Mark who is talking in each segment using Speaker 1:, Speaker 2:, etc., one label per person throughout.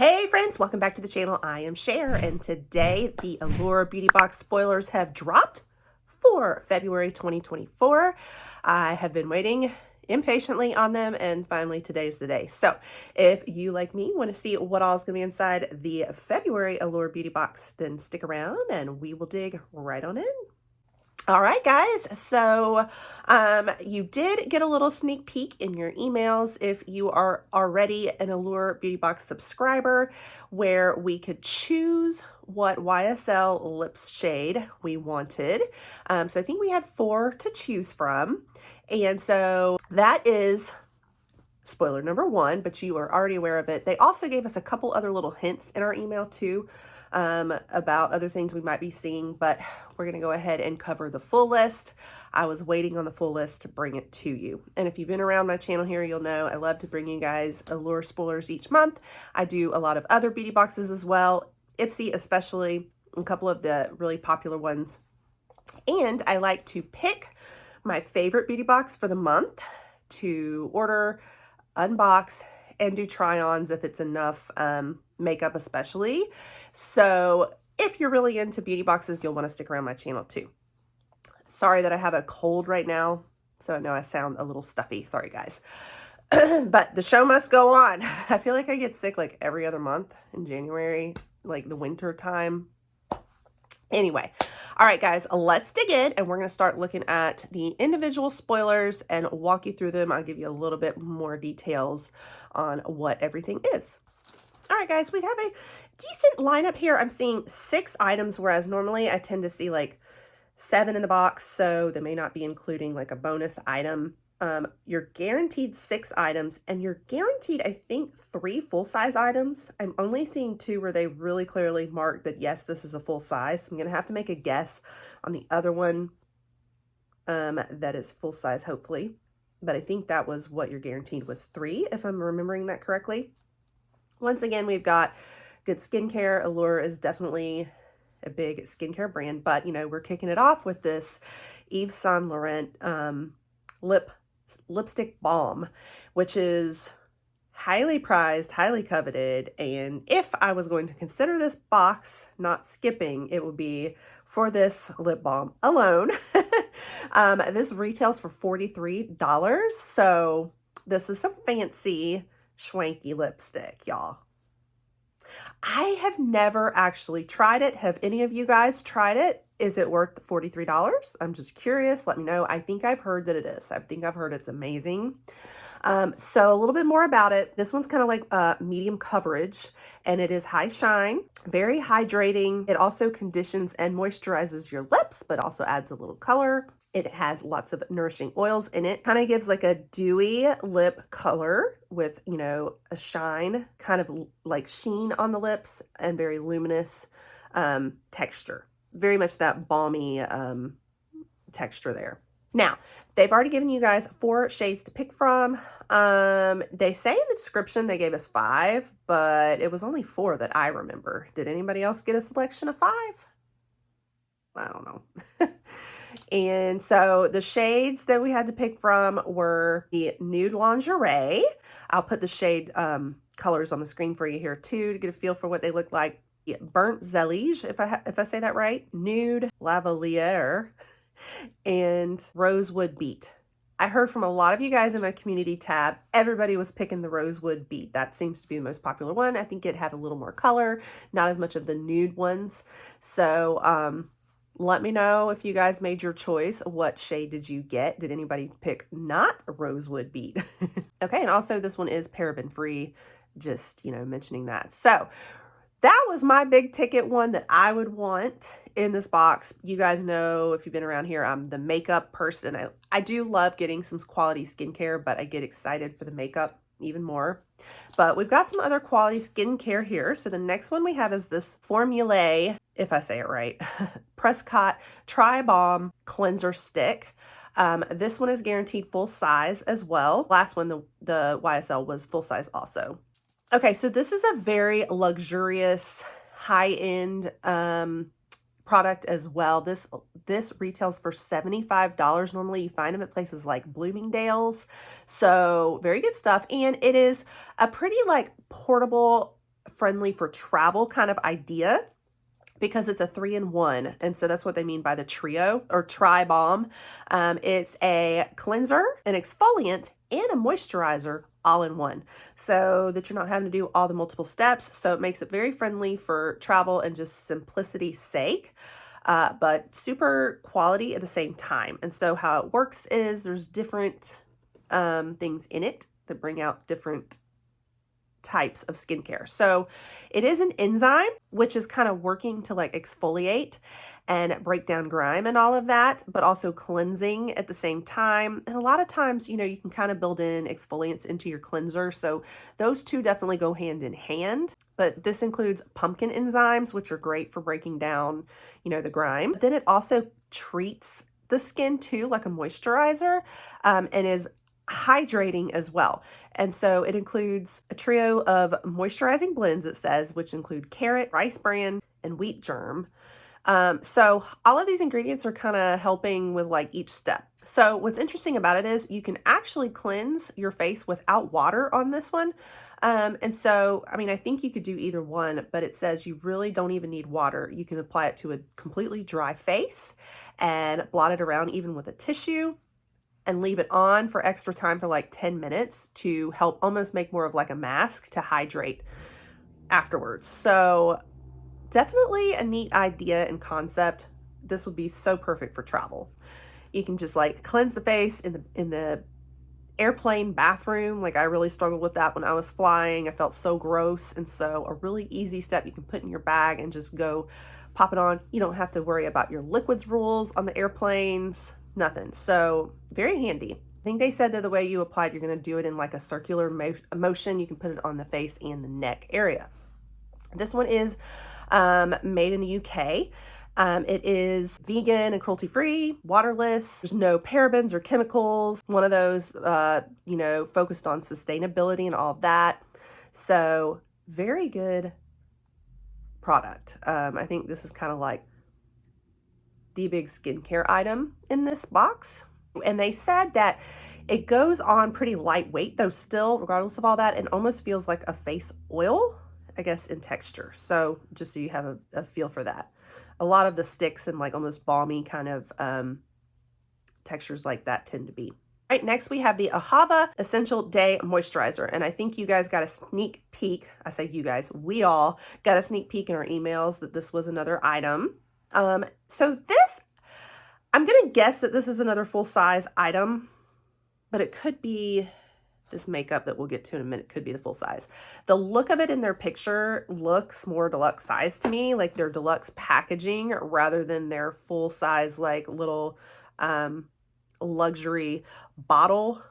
Speaker 1: Hey friends, welcome back to the channel. I am Cher, and today the Allure Beauty Box spoilers have dropped for February 2024. I have been waiting impatiently on them, and finally today's the day. So if you, like me, want to see what all is going to be inside the February Allure Beauty Box, then stick around and we will dig right on in. All right, guys, so you did get a little sneak peek in your emails if you are already an Allure Beauty Box subscriber, where we could choose what YSL lips shade we wanted. So I think we had 4 to choose from, and so that is spoiler number 1, but you are already aware of it. They also gave us a couple other little hints in our email too, about other things we might be seeing, but we're going to go ahead and cover the full list. I was waiting on the full list to bring it to you. And if you've been around my channel here, you'll know I love to bring you guys Allure spoilers each month. I do a lot of other beauty boxes as well, Ipsy especially, a couple of the really popular ones. And I like to pick my favorite beauty box for the month to order, unbox, and do try-ons if it's enough, makeup especially. So if you're really into beauty boxes, you'll want to stick around my channel too. Sorry that I have a cold right now, so I know I sound a little stuffy. Sorry, guys. But the show must go on. I feel like I get sick like every other month in January, like the winter time. Anyway, all right, guys, let's dig in, and we're going to start looking at the individual spoilers and walk you through them. I'll give you a little bit more details on what everything is. All right, guys, we have a decent lineup here. I'm seeing 6 items, whereas normally I tend to see like 7 in the box, so they may not be including like a bonus item. You're guaranteed 6 items, and you're guaranteed, I think, 3 full-size items. I'm only seeing 2 where they really clearly mark that, yes, this is a full size. So I'm going to have to make a guess on the other one that is full size, hopefully. But I think that was what you're guaranteed was 3, if I'm remembering that correctly. Once again, we've got good skincare. Allure is definitely a big skincare brand, but, you know, we're kicking it off with this Yves Saint Laurent lipstick balm, which is highly prized, highly coveted, and if I was going to consider this box not skipping, it would be for this lip balm alone. This retails for $43, so this is some fancy schwanky lipstick, y'all. I have never actually tried it. Have any of you guys tried it? Is it worth the $43? I'm just curious. Let me know. I think I've heard that it is. I think I've heard it's amazing. So a little bit more about it. This one's kind of like medium coverage, and it is high shine, very hydrating. It also conditions and moisturizes your lips, but also adds a little color. It has lots of nourishing oils in it. Kind of gives like a dewy lip color with, you know, a shine, kind of like sheen on the lips, and very luminous texture. Very much that balmy texture there. Now, they've already given you guys 4 shades to pick from. They say in the description they gave us 5, but it was only 4 that I remember. Did anybody else get a selection of 5? I don't know. And so the shades that we had to pick from were the Nude Lingerie. I'll put the shade colors on the screen for you here too to get a feel for what they look like. Burnt Zellige, if I say that right. Nude Lavalier and Rosewood Beet. I heard from a lot of you guys in my community tab, everybody was picking the Rosewood Beet. That seems to be the most popular one. I think it had a little more color, not as much of the nude ones. So let me know if you guys made your choice. What shade did you get? Did anybody pick not Rosewood Beet? Okay, and also this one is paraben free, just, you know, mentioning that. So that was my big ticket one that I would want in this box. You guys know, if you've been around here, I'm the makeup person. I do love getting some quality skincare, but I get excited for the makeup even more. But we've got some other quality skincare here. So the next one we have is this Formule, if I say it right, Prescott Tri-Balm Cleanser Stick. This one is guaranteed full size as well. Last one, the YSL, was full size also. Okay, so this is a very luxurious, high-end product as well. This retails for $75. Normally you find them at places like Bloomingdale's. So very good stuff. And it is a pretty like portable friendly for travel kind of idea because it's a 3-in-1. And so that's what they mean by the trio or tri-balm. It's a cleanser, an exfoliant, and a moisturizer all in one, so that you're not having to do all the multiple steps. So it makes it very friendly for travel and just simplicity's sake, but super quality at the same time. And so how it works is there's different things in it that bring out different types of skincare. So it is an enzyme, which is kind of working to like exfoliate and break down grime and all of that, but also cleansing at the same time. And a lot of times, you know, you can kind of build in exfoliants into your cleanser. So those two definitely go hand in hand. But this includes pumpkin enzymes, which are great for breaking down, you know, the grime. But then it also treats the skin too, like a moisturizer, and is hydrating as well. And so it includes a trio of moisturizing blends, it says, which include carrot, rice bran, and wheat germ. So all of these ingredients are kind of helping with like each step. So what's interesting about it is you can actually cleanse your face without water on this one. And so, I mean, I think you could do either one, but it says you really don't even need water. You can apply it to a completely dry face and blot it around even with a tissue and leave it on for extra time for like 10 minutes to help almost make more of like a mask to hydrate afterwards. So definitely a neat idea and concept. This would be so perfect for travel. You can just like cleanse the face in the airplane bathroom. Like I really struggled with that when I was flying. I felt so gross. And so a really easy step you can put in your bag and just go pop it on. You don't have to worry about your liquids rules on the airplanes, nothing. So very handy. I think they said that the way you apply it, you're going to do it in like a circular motion. You can put it on the face and the neck area. This one is made in the UK. It is vegan and cruelty-free, waterless. There's no parabens or chemicals. One of those, you know, focused on sustainability and all of that. So very good product. I think this is kind of like the big skincare item in this box. And they said that it goes on pretty lightweight, though still, regardless of all that, it almost feels like a face oil, I guess, in texture. So just so you have a feel for that. A lot of the sticks and like almost balmy kind of textures like that tend to be. All right, next we have the Ahava Essential Day Moisturizer. And I think you guys got a sneak peek. I say you guys, we all got a sneak peek in our emails that this was another item. So this, I'm going to guess that this is another full-size item, but it could be this makeup that we'll get to in a minute could be the full size. The look of it in their picture looks more deluxe size to me, like their deluxe packaging rather than their full size, like little luxury bottle.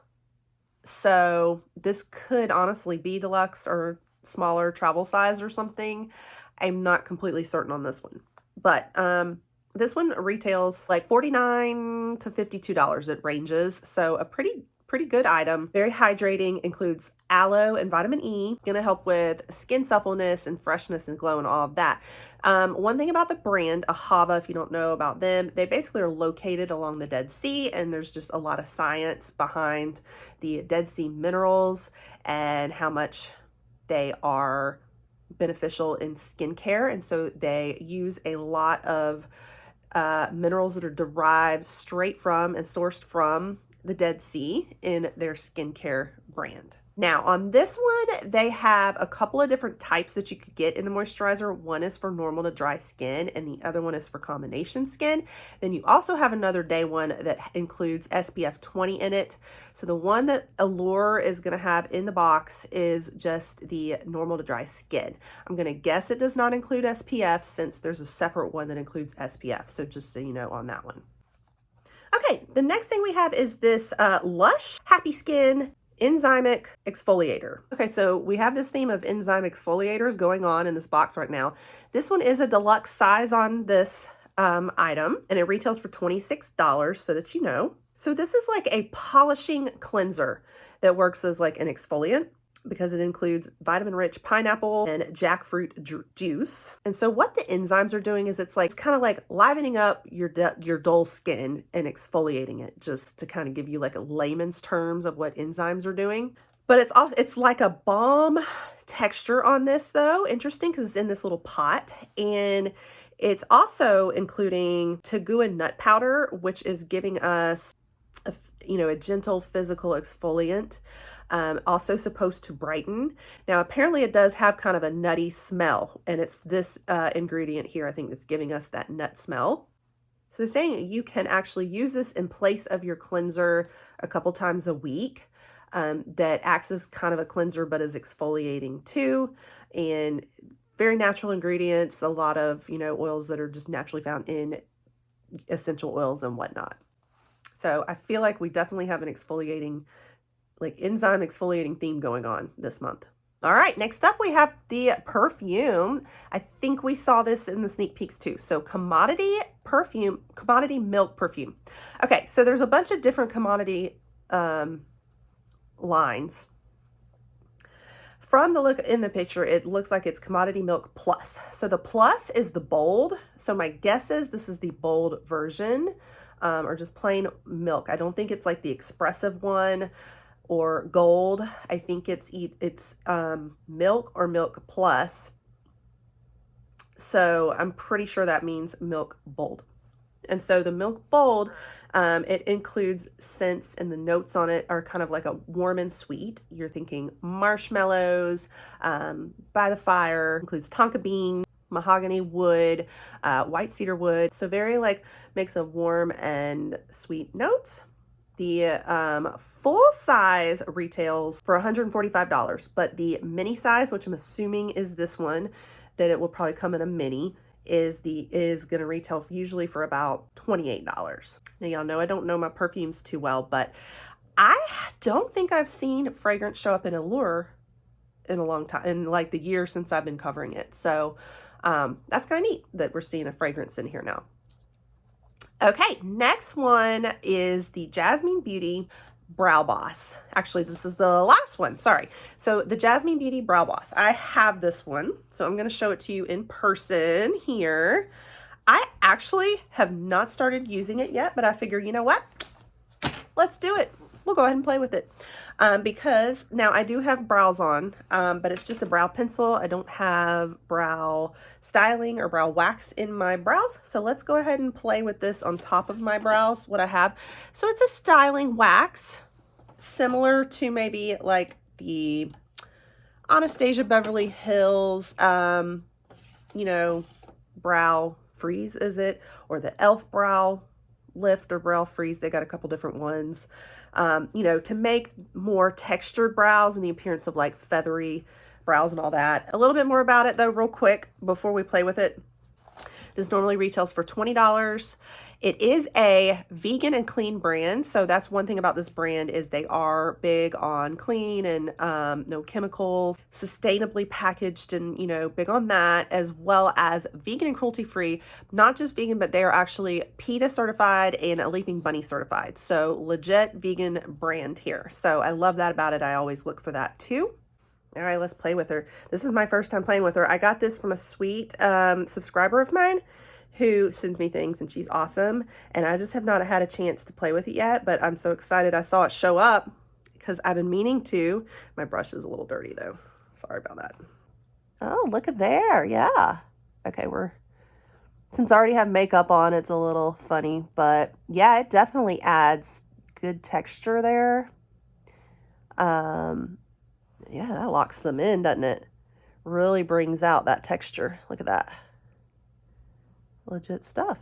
Speaker 1: So this could honestly be deluxe or smaller travel size or something. I'm not completely certain on this one, but this one retails like $49 to $52. It ranges. So a pretty good item. Very hydrating, includes aloe and vitamin E. Gonna help with skin suppleness and freshness and glow and all of that. One thing about the brand, Ahava, if you don't know about them, they basically are located along the Dead Sea, and there's just a lot of science behind the Dead Sea minerals and how much they are beneficial in skincare. And so they use a lot of minerals that are derived straight from and sourced from the Dead Sea in their skincare brand. Now on this one, they have a couple of different types that you could get in the moisturizer. One is for normal to dry skin and the other one is for combination skin. Then you also have another day one that includes SPF 20 in it. So the one that Allure is going to have in the box is just the normal to dry skin. I'm going to guess it does not include SPF since there's a separate one that includes SPF. So just so you know on that one. Okay, the next thing we have is this Lush Happy Skin Enzymic Exfoliator. Okay, so we have this theme of enzyme exfoliators going on in this box right now. This one is a deluxe size on this item, and it retails for $26, so that you know. So this is like a polishing cleanser that works as like an exfoliant, because it includes vitamin-rich pineapple and jackfruit juice. And so what the enzymes are doing is it's kind of like livening up your dull skin and exfoliating it, just to kind of give you like a layman's terms of what enzymes are doing. But it's like a balm texture on this though. Interesting because it's in this little pot, and it's also including Tagua nut powder, which is giving us a gentle physical exfoliant. Also supposed to brighten. Now, apparently it does have kind of a nutty smell, and it's this ingredient here, I think, that's giving us that nut smell. So they're saying you can actually use this in place of your cleanser a couple times a week. That acts as kind of a cleanser, but is exfoliating too. And very natural ingredients, a lot of, oils that are just naturally found in essential oils and whatnot. So I feel like we definitely have an exfoliating, like enzyme exfoliating theme going on this month. All right, next up we have the perfume. I think we saw this in the sneak peeks too. So commodity milk perfume. Okay, so there's a bunch of different commodity lines. From the look in the picture, it looks like it's commodity milk plus. So the plus is the bold. So my guess is this is the bold version, or just plain milk. I don't think it's like the expressive one or gold. I think it's milk or milk plus. So I'm pretty sure that means milk bold. And so the milk bold, it includes scents, and the notes on it are kind of like a warm and sweet. You're thinking marshmallows, by the fire, includes tonka bean, mahogany wood, white cedar wood. So very like mix of warm and sweet notes. The full size retails for $145, but the mini size, which I'm assuming is this one, that it will probably come in a mini, is going to retail usually for about $28. Now y'all know I don't know my perfumes too well, but I don't think I've seen fragrance show up in Allure in a long time, in like the year since I've been covering it. So that's kind of neat that we're seeing a fragrance in here now. Okay, next one is the Jasmine Beauty Brow Boss. Actually, this is the last one, sorry. So the Jasmine Beauty Brow Boss, I have this one, so I'm going to show it to you in person here. I actually have not started using it yet, but I figure, you know what? Let's do it. We'll go ahead and play with it. Because now I do have brows on, but it's just a brow pencil. I don't have brow styling or brow wax in my brows. So let's go ahead and play with this on top of my brows, what I have. So it's a styling wax, similar to maybe like the Anastasia Beverly Hills, brow freeze, is it? Or the e.l.f. brow lift or brow freeze. They got a couple different ones. To make more textured brows and the appearance of like feathery brows and all that. A little bit more about it though, real quick, before we play with it. This normally retails for $20. It is a vegan and clean brand. So that's one thing about this brand, is they are big on clean and no chemicals, sustainably packaged, and big on that, as well as vegan and cruelty free. Not just vegan, but they are actually PETA certified and a Leaping Bunny certified. So legit vegan brand here. So I love that about it. I always look for that too. All right, let's play with her. This is my first time playing with her. I got this from a sweet subscriber of mine who sends me things, and she's awesome. And I just have not had a chance to play with it yet, but I'm so excited I saw it show up because I've been meaning to. My brush is a little dirty though. Sorry about that. Oh, look at there. Yeah. Okay, since I already have makeup on, it's a little funny, but yeah, it definitely adds good texture there. Yeah, that locks them in, doesn't it? Really brings out that texture. Look at that. Legit stuff.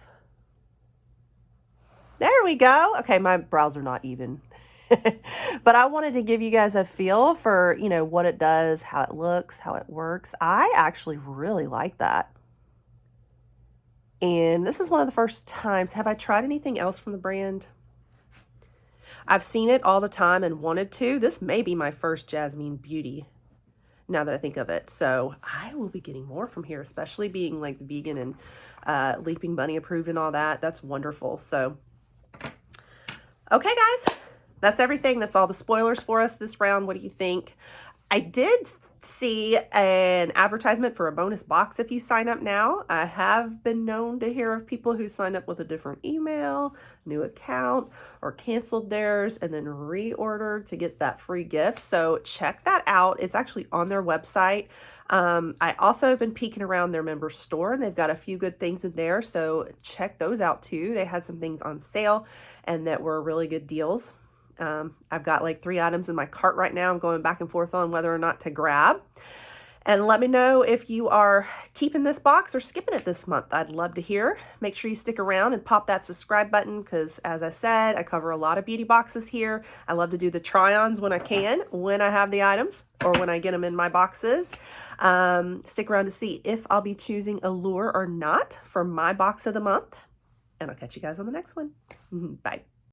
Speaker 1: There we go. Okay, my brows are not even. But I wanted to give you guys a feel for, what it does, how it looks, how it works. I actually really like that. And this is one of the first times. Have I tried anything else from the brand? I've seen it all the time and wanted to. This may be my first Jasmine Beauty, now that I think of it. So I will be getting more from here, especially being like vegan and Leaping Bunny approved and all that. That's wonderful. So, okay, guys, that's everything. That's all the spoilers for us this round. What do you think? I did see an advertisement for a bonus box if you sign up now. I have been known to hear of people who signed up with a different email, new account, or canceled theirs and then reordered to get that free gift. So check that out. It's actually on their website. I also have been peeking around their member store and they've got a few good things in there. So check those out too. They had some things on sale and that were really good deals. I've got like 3 items in my cart right now. I'm going back and forth on whether or not to grab. And let me know if you are keeping this box or skipping it this month. I'd love to hear. Make sure you stick around and pop that subscribe button because, as I said, I cover a lot of beauty boxes here. I love to do the try-ons when I can, when I have the items or when I get them in my boxes. Stick around to see if I'll be choosing Allure or not for my box of the month. And I'll catch you guys on the next one. Bye.